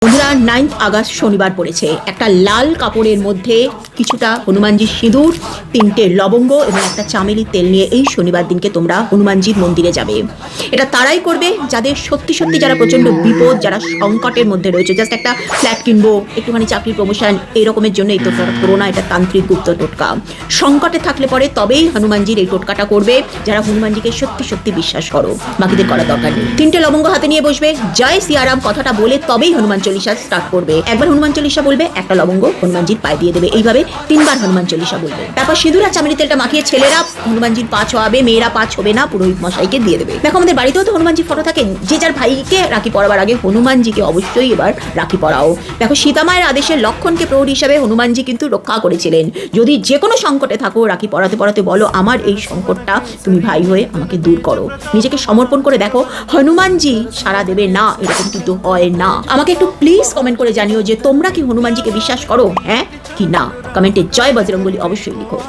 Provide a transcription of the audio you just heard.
বন্ধুরা 9 আগস্ট শনিবার পড়েছে। একটা লাল কাপড়ের মধ্যে কিছুটা হনুমানজির সিঁদুর, 3টে লবঙ্গ এবং একটা চামেলির তেল নিয়ে এই শনিবার দিনকে তোমরা হনুমানজির মন্দিরে যাবে। এটা তারাই করবে যাদের সত্যি সত্যি যারা প্রচণ্ড বিপদ, যারা সংকটের মধ্যে রয়েছে। জাস্ট একটা ফ্ল্যাট কিনবো, একটুখানি চাকরি প্রমোশন, এইরকমের জন্য এই টোটকাটা করো না। এটা তান্ত্রিক গুপ্ত টোটকা। সংকটে থাকলে পরে তবেই হনুমানজির এই টোটকাটা করবে যারা হনুমানজিকে সত্যি সত্যি বিশ্বাস করো। বাকিদের করা দরকার নেই। 3টে লবঙ্গ হাতে নিয়ে বসবে, জয় সিয়ারাম কথাটা বলে তবেই হনুমান চল্লিশা স্টার্ট করবে। একবার হনুমান চল্লিশা বলবে, একটা লবঙ্গ হনুমানজির পায়ে দিয়ে দেবে। এইভাবে 3বার হনুমান চল্লিশা বলবে। তারপর সিঁদুর আর চামেলি তেলটা মাখিয়ে ছেলেরা হনুমানজির পা ছোঁয়াবে, মেয়েরা পা ছোবে না, পুরোহিত মশাইকে দিয়ে দেবে। দেখো আমাদের বাড়িতেও তো হনুমানজির ফটো থাকে। যে যার ভাইকে রাখি পরাবার আগে হনুমানজিকে অবশ্যই এবার রাখি পরাও। দেখো সীতামায়ের আদেশে লক্ষণকে প্রহরী হিসাবে হনুমানজি কিন্তু রক্ষা করেছিলেন। যদি যে কোনো সংকটে থাকো, রাখি পরাতে পরাতে বলো, আমার এই সংকটটা তুমি ভাই হয়ে আমাকে দূর করো। নিজেকে সমর্পণ করে দেখো, হনুমানজি সাড়া দেবে না, এরকম কিন্তু হয় না। আমাকে একটু প্লিজ কমেন্ট করে জানিও যে তোমরা কি হনুমানজিকে বিশ্বাস করো, হ্যাঁ কি না। কমেন্টে জয় বজরংবলী অবশ্যই লিখো।